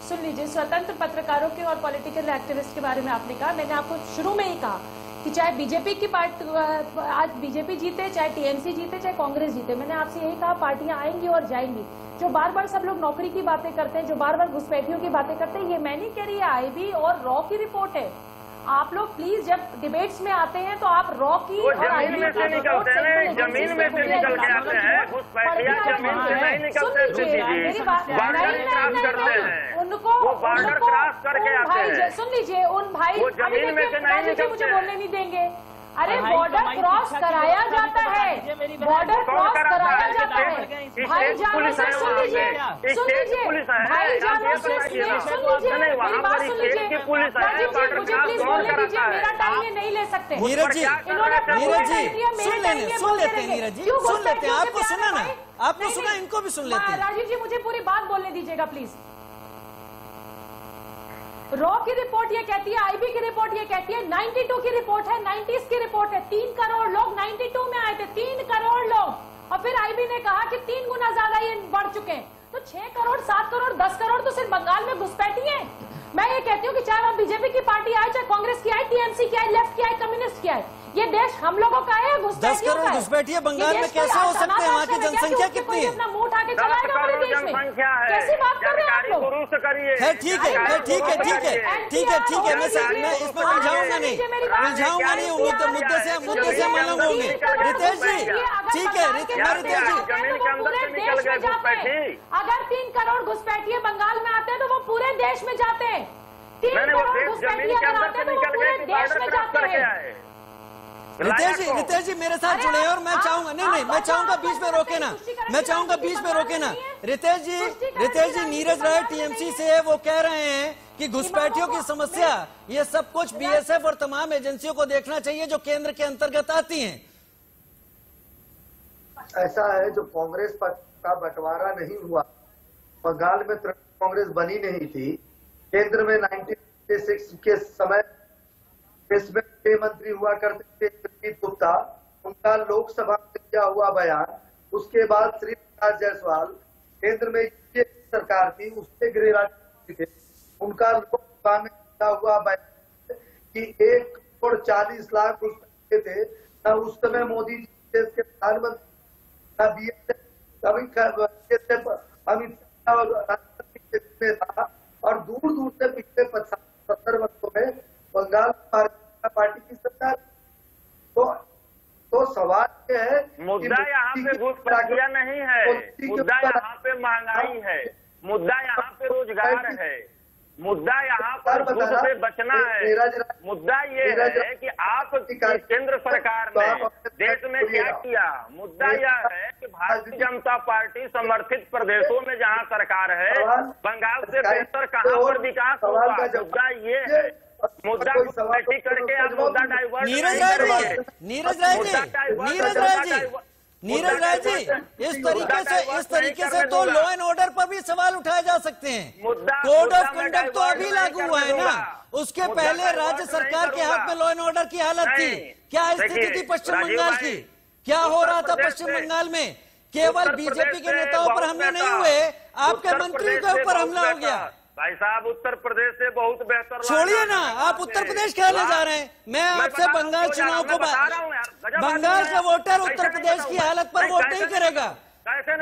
सुन लीजिए, स्वतंत्र पत्रकारों के और पॉलिटिकल एक्टिविस्ट के बारे में आपने कहा। मैंने आपको शुरू में ही कहा कि चाहे बीजेपी की पार्टी, आज बीजेपी जीते, चाहे टीएमसी जीते, चाहे कांग्रेस जीते, मैंने आपसे यही कहा, पार्टियां आएंगी और जाएंगी। जो बार बार सब लोग नौकरी की बातें करते हैं, जो बार बार घुसपैठियों की बातें करते हैं, ये मैं नहीं कह रही है, आईबी और रॉ की रिपोर्ट है। आप लोग प्लीज जब डिबेट्स में आते हैं तो आप रॉ की वो जमीन में से निकलते हैं, जमीन में से निकल के आते हैं, घुसपैठिया जमीन से नहीं निकलते। उनको वो बॉर्डर क्रॉस करके आते हैं। सुन लीजिए, उन भाई वो जमीन में से नहीं निकलते। मुझे बोलने नहीं देंगे। अरे बॉर्डर क्रॉस कराया जाता है, बॉर्डर क्रॉस कराया जाता है। भाई जानवर से सुन लीजिए, भाई जानवर से सुन लीजिए, मेरी बात सुन लीजिए। राजीव जी मुझे प्लीज बोलने दीजिए, मेरा टाइम ये नहीं ले सकते। नीरज जी, नीरज जी सुन लेते हैं, नीरज जी सुन लेते हैं। आपको सुना ना, आपने सुना, इनको भी सुन लेते हैं। राजीव जी मुझे पूरी बात बोलने दीजिएगा प्लीज। रॉ की रिपोर्ट ये कहती है, आईबी की रिपोर्ट ये कहती है, 92 की रिपोर्ट है, 90s की रिपोर्ट है, 3 करोड़ लोग 92 में आए थे, 3 करोड़ लोग। और फिर आईबी ने कहा कि 3 गुना ज्यादा ये बढ़ चुके हैं। तो 6 करोड़, 7 करोड़, 10 करोड़ तो सिर्फ बंगाल में घुसपैठी है। मैं ये कहती हूँ कि चाहे वहां बीजेपी की पार्टी आए, चाहे कांग्रेस की आए, टीएमसी की आए, लेफ्ट की आए, कम्युनिस्ट की आए, ये देश हम लोगों का है। 10 करोड़ घुसपैठिए बंगाल में कैसे हो सकते हैं? वहाँ की जनसंख्या कितनी है? अपना मुंह उठा के चलाएगा पूरे देश में। कैसी बात कर रहे हैं आप लोग? ठीक है, ठीक है, ठीक है, ठीक है, ठीक है। मैं इसमें उलझाऊंगा नहीं, उलझाऊंगा नहीं, मुद्दे से मालूम होंगे। रितेश जी ठीक है, रितेश जी पूरे देश में जाते हैं। अगर 3 करोड़ घुसपैठिए बंगाल में आते हैं तो वो पूरे देश में जाते हैं। 3 करोड़ घुसपैठिए अगर आते हैं तो वो पूरे देश में जाते हैं। रितेश जी मेरे साथ जुड़े हैं और मैं चाहूंगा, नहीं मैं चाहूंगा बीच में रोके ना, मैं चाहूंगा बीच में रोके ना। रितेश जी नीरज राय टीएमसी से वो कह रहे हैं कि घुसपैठियों की समस्या ये सब कुछ बीएसएफ और तमाम एजेंसियों को देखना चाहिए जो केंद्र के अंतर्गत आती हैं। ऐसा है, जो कांग्रेस का बंटवारा नहीं हुआ, बंगाल में कांग्रेस बनी नहीं थी, केंद्र में 1996 के समय इसमें गृह मंत्री हुआ करते थे जगदीप गुप्ता, उनका लोकसभा में किया हुआ बयान, उसके बाद श्री प्रकाश जायसवाल केंद्र में सरकार थी, उसके गृह राज्य थे, उनका लोकसभा में किया हुआ बयान कि 1 करोड़ 40 लाख घुसपैठिए थे। न उस समय मोदी जी देश के प्रधानमंत्री, न अमित शाह था, और दूर दूर से पिछले 70 वर्षों में बंगाल पार्टी की सरकार। तो सवाल ये है, मुद्दा यहाँ पे घुसपैठिया नहीं है, मुद्दा यहाँ पे महंगाई है, मुद्दा यहाँ पे रोजगार है, मुद्दा यहाँ पर घूस से बचना है। मुद्दा ये है कि आप केंद्र सरकार ने देश में क्या किया। मुद्दा यह है कि भारतीय जनता पार्टी समर्थित प्रदेशों में जहाँ सरकार है, बंगाल से बेहतर कहाँ पर विकास हुआ। मुद्दा ये है, मुद्दा को करके आप मुद्दा डाइवर्ट। नीरज राय जी इस तरीके से तो लॉ एंड ऑर्डर पर भी सवाल उठाए जा सकते हैं। कोड ऑफ कंडक्ट तो अभी लागू हुआ है ना, उसके पहले राज्य सरकार के हाथ में लॉ एंड ऑर्डर की हालत थी। क्या स्थिति थी पश्चिम बंगाल की? क्या हो रहा था पश्चिम बंगाल में? केवल बीजेपी के नेताओं पर हमले नहीं हुए, आपके मंत्रियों के ऊपर हमला हो गया। भाई साहब उत्तर प्रदेश से बहुत बेहतर। छोड़िए ना, आप उत्तर प्रदेश खेलने जा रहे हैं। मैं आपसे बंगाल चुनाव को बंगाल का वोटर उत्तर प्रदेश की हालत पर वोट नहीं करेगा।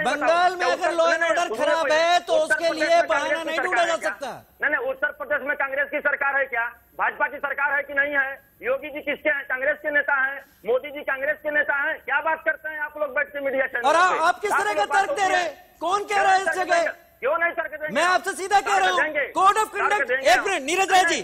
बंगाल में अगर लॉ एंड ऑर्डर खराब है तो उसके लिए बहाना नहीं ढूंढा जा सकता। नहीं, उत्तर प्रदेश में कांग्रेस की सरकार है क्या? भाजपा की सरकार है कि नहीं है? योगी जी किसके हैं? कांग्रेस के नेता हैं। मोदी जी कांग्रेस के नेता हैं। क्या बात करते हैं आप लोग बैठ के मीडिया चैनल? और आप किस तरह का तर्क दे रहे हैं? कौन कह रहा है इस जगह? क्यों नहीं तर्क देंगे? मैं आपसे सीधा कह रहा हूँ, कोड ऑफ कंडक्ट। एक मिनट नीरज राय जी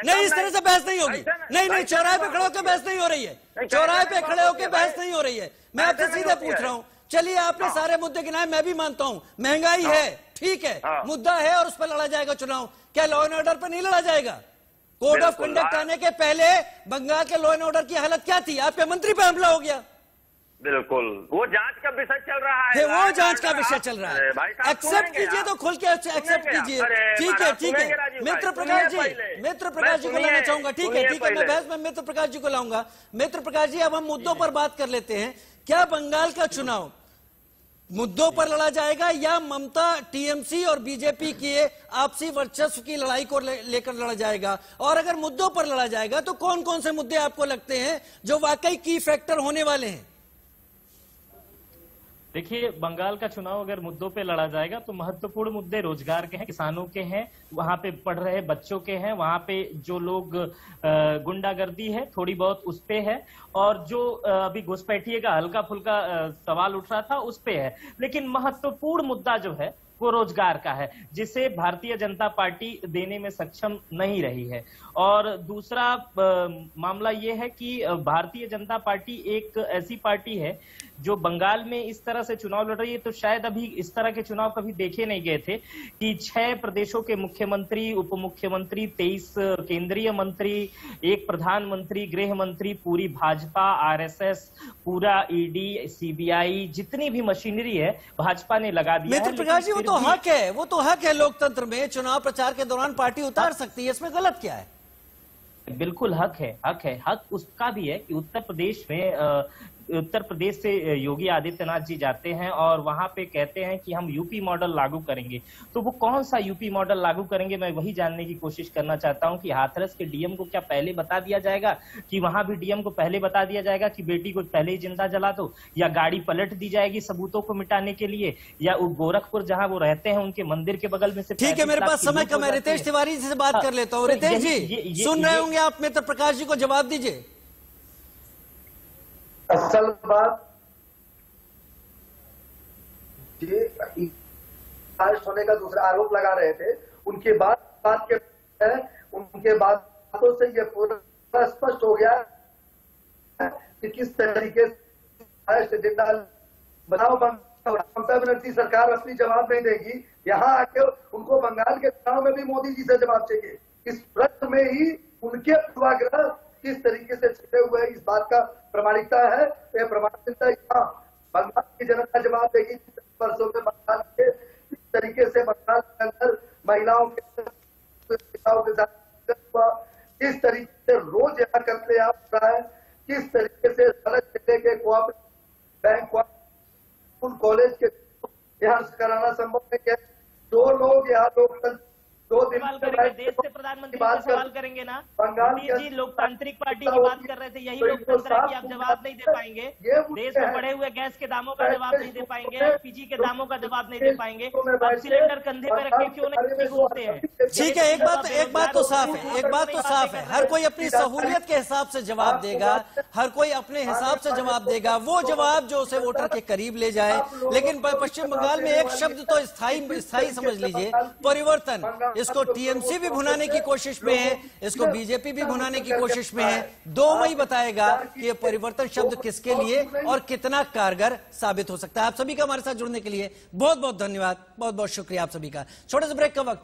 नहीं, इस तरह से बहस नहीं होगी। नहीं, चौराहे पे खड़े होकर बहस नहीं हो रही है, चौराहे पे खड़े होकर बहस नहीं हो रही है। मैं आपसे सीधे पूछ रहा हूँ। चलिए, आपने सारे मुद्दे गिनाए, मैं भी मानता हूँ महंगाई है, ठीक है, मुद्दा है और उस पर लड़ा जाएगा चुनाव। क्या लॉ एंड ऑर्डर पर नहीं लड़ा जाएगा? कोड ऑफ कंडक्ट आने के पहले बंगाल के लॉ एंड ऑर्डर की हालत क्या थी? आपके मंत्री पे हमला हो गया। बिल्कुल, वो जांच का विषय चल रहा है। वो जांच का विषय चल रहा है। एक्सेप्ट कीजिए तो खुल के एक्सेप्ट कीजिए। ठीक है। मित्र प्रकाश जी को लाना चाहूंगा। ठीक है, मैं बहस में मित्र प्रकाश जी को लाऊंगा। मित्र प्रकाश जी, अब हम मुद्दों पर बात कर लेते हैं। क्या बंगाल का चुनाव मुद्दों पर लड़ा जाएगा या ममता, टीएमसी और बीजेपी की आपसी वर्चस्व की लड़ाई को लेकर लड़ा जाएगा? और अगर मुद्दों पर लड़ा जाएगा तो कौन कौन से मुद्दे आपको लगते हैं जो वाकई की फैक्टर होने वाले हैं? देखिए, बंगाल का चुनाव अगर मुद्दों पे लड़ा जाएगा तो महत्वपूर्ण मुद्दे रोजगार के हैं, किसानों के हैं, वहां पे पढ़ रहे बच्चों के हैं, वहां पे जो लोग गुंडागर्दी है थोड़ी बहुत उस पे है, और जो अभी घुसपैठिए का हल्का फुल्का सवाल उठ रहा था उस पे है। लेकिन महत्वपूर्ण मुद्दा जो है वो रोजगार का है, जिसे भारतीय जनता पार्टी देने में सक्षम नहीं रही है। और दूसरा मामला ये है कि भारतीय जनता पार्टी एक ऐसी पार्टी है जो बंगाल में इस तरह से चुनाव लड़ रही है, तो शायद अभी इस तरह के चुनाव कभी देखे नहीं गए थे कि 6 प्रदेशों के मुख्यमंत्री, उप मुख्यमंत्री, 23 केंद्रीय मंत्री, एक प्रधानमंत्री, गृह मंत्री, पूरी भाजपा, आरएसएस, पूरा ईडी, सीबीआई, जितनी भी मशीनरी है भाजपा ने लगा दिया है। मित्र प्रकाश जी, वो तो हक है, वो तो हक है लोकतंत्र में, चुनाव प्रचार के दौरान पार्टी उतार सकती है, इसमें गलत क्या है? बिल्कुल हक है, हक उसका भी है कि उत्तर प्रदेश से योगी आदित्यनाथ जी जाते हैं और वहां पे कहते हैं कि हम यूपी मॉडल लागू करेंगे। तो वो कौन सा यूपी मॉडल लागू करेंगे, मैं वही जानने की कोशिश करना चाहता हूं कि हाथरस के डीएम को क्या पहले बता दिया जाएगा, कि वहां भी डीएम को पहले बता दिया जाएगा कि बेटी को पहले ही जिंदा जला दो, या गाड़ी पलट दी जाएगी सबूतों को मिटाने के लिए, या गोरखपुर जहां वो रहते हैं उनके मंदिर के बगल में से। ठीक है, मेरे पास समय कम है, रितेश तिवारी जी से बात कर लेता हूँ। रितेश जी सुन रहे होंगे आप, मित्र प्रकाश जी को जवाब दीजिए। असल बात होने का दूसरा आरोप लगा रहे थे, उनके बाद उनके बातों से ये पूरा स्पष्ट हो गया कि किस तरीके से जिंदा बनाओ। ममता बनर्जी सरकार अपनी जवाब नहीं देगी, यहाँ आके उनको बंगाल के चुनाव में भी मोदी जी से जवाब चाहिए। इस प्रश्न में ही उनके पूर्वाग्रह किस तरीके से छिपे हुए हैं, इस बात का प्रमाणिकता है। यह प्रमाणिकता यहाँ बंगाल की जनता जवाब देगी। वर्षों में बंगाल के किस तरीके से बंगाल के अंदर महिलाओं के साथ किस तरीके से रोज यहाँ कत्लेआम हो रहा है, किस तरीके से सड़क जिले के कोऑपरेटिव बैंक, स्कूल, कॉलेज के यहाँ कराना संभव नहीं है। जो लोग यहाँ लोकतंत्र सवाल करेंगे, देश से प्रधानमंत्री से सवाल करेंगे ना, मोदी जी लोकतांत्रिक पार्टी की बात कर रहे थे, यही लोकतंत्र है कि आप जवाब नहीं दे पाएंगे, देश में बढ़े हुए गैस के दामों का जवाब नहीं दे पाएंगे, एलपीजी के दामों का जवाब नहीं दे पाएंगे, आप सिलेंडर कंधे पे रखे क्यों नहीं घूमते हैं? ठीक है, एक बात तो साफ है, हर कोई अपनी सहूलियत के हिसाब से जवाब देगा, हर कोई अपने हिसाब से जवाब देगा, वो जवाब जो उसे वोटर के करीब ले जाए। लेकिन पश्चिम बंगाल में एक शब्द तो स्थायी समझ लीजिए, परिवर्तन। इसको टीएमसी भी भुनाने की कोशिश में है, इसको बीजेपी भी भुनाने की कोशिश में है। 2 मई बताएगा कि ये परिवर्तन शब्द किसके लिए और कितना कारगर साबित हो सकता है। आप सभी का हमारे साथ जुड़ने के लिए बहुत बहुत धन्यवाद, बहुत बहुत शुक्रिया आप सभी का। छोटे से ब्रेक का वक्त है।